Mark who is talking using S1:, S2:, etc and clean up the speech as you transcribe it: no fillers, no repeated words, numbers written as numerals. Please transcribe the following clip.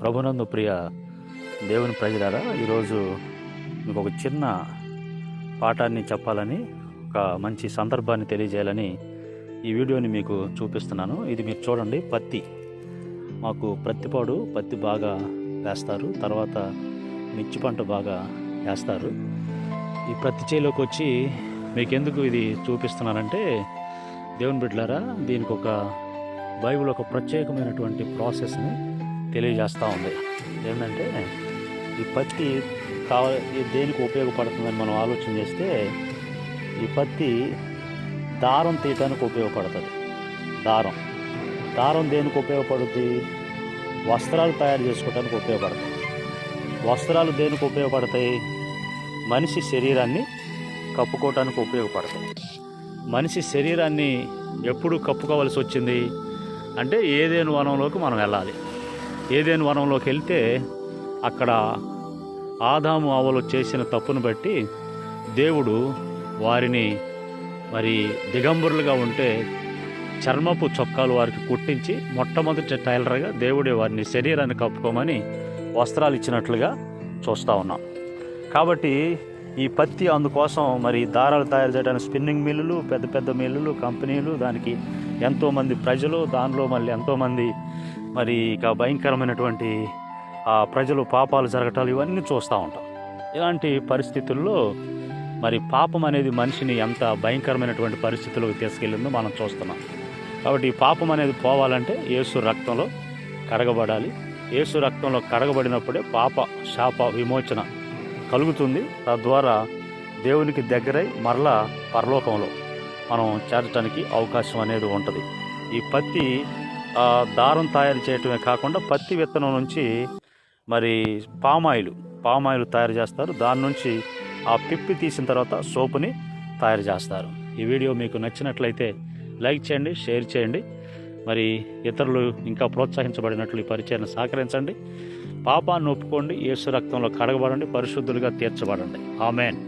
S1: ప్రభునందు ప్రియ దేవుని ప్రజలారా, ఈరోజు మీకు ఒక చిన్న పాఠాన్ని చెప్పాలని, ఒక మంచి సందర్భాన్ని తెలియజేయాలని ఈ వీడియోని మీకు చూపిస్తున్నాను. ఇది మీరు చూడండి. పత్తి మాకు ప్రత్తిపాడు పత్తి బాగా వేస్తారు, తర్వాత మిర్చి పంట బాగా వేస్తారు. ఈ పత్తి చేలోకి వచ్చి మీకు ఎందుకు ఇది చూపిస్తున్నానంటే, దేవుని బిడ్డలారా, దీనికి ఒక బైబిల్ ఒక ప్రత్యేకమైనటువంటి ప్రాసెస్ని తెలియజేస్తూ ఉంది. ఏంటంటే, ఈ పత్తి దేనికి ఉపయోగపడుతుందని మనం ఆలోచన చేస్తే, ఈ పత్తి దారం తీయటానికి ఉపయోగపడుతుంది. దారం దేనికి ఉపయోగపడుతుంది? వస్త్రాలు తయారు చేసుకోవడానికి ఉపయోగపడుతుంది. వస్త్రాలు దేనికి ఉపయోగపడతాయి? మనిషి శరీరాన్ని కప్పుకోవటానికి ఉపయోగపడతాయి. మనిషి శరీరాన్ని ఎప్పుడు కప్పుకోవాల్సి వచ్చింది అంటే, ఏదైనా వనంలోకి మనం వెళ్ళాలి. ఏదైనా వనంలోకి వెళ్తే అక్కడ ఆదాము అవ్వలు చేసిన తప్పును బట్టి దేవుడు వారిని దిగంబరులుగా ఉంటే చర్మపు చొక్కాలు వారికి కుట్టించి మొట్టమొదటి టైలర్గా దేవుడే వారిని శరీరాన్ని కప్పుకోమని వస్త్రాలు ఇచ్చినట్లుగా చూస్తూ ఉన్నాం. కాబట్టి ఈ పత్తి అందుకోసం దారాలు తయారు చేయడానికి స్పిన్నింగ్ మిల్లులు, పెద్ద పెద్ద మిల్లులు, కంపెనీలు, దానికి ఎంతోమంది ప్రజలు, దానిలో మళ్ళీ ఎంతోమంది ఇక భయంకరమైనటువంటి ప్రజలు పాపాలు జరగటాలు ఇవన్నీ చూస్తూ ఉంటాం. ఇలాంటి పరిస్థితుల్లో పాపం అనేది మనిషిని ఎంత భయంకరమైనటువంటి పరిస్థితుల్లోకి తీసుకెళ్ళిందో మనం చూస్తున్నాం. కాబట్టి ఈ పాపం అనేది పోవాలంటే యేసు రక్తంలో కడగబడాలి. యేసు రక్తంలో కడగబడినప్పుడే పాప శాప విమోచన కలుగుతుంది. తద్వారా దేవునికి దగ్గరై మరలా పరలోకంలో మనం చేరటానికి అవకాశం అనేది ఉంటుంది. ఈ పత్తి దారం తయారు చేయటమే కాకుండా పత్తి విత్తనం నుంచి పామాయిల్ తయారు చేస్తారు. దాని నుంచి ఆ పిప్పి తీసిన తర్వాత సోపుని తయారు చేస్తారు. ఈ వీడియో మీకు నచ్చినట్లయితే లైక్ చేయండి, షేర్ చేయండి. ఇతరులు ఇంకా ప్రోత్సహించబడినట్లు ఈ పరిచయాన్ని సహకరించండి. పాపాన్ని ఒప్పుకోండి, యేసు రక్తంలో కడగబడండి, పరిశుద్ధులుగా తీర్చబడండి. ఆమేన్.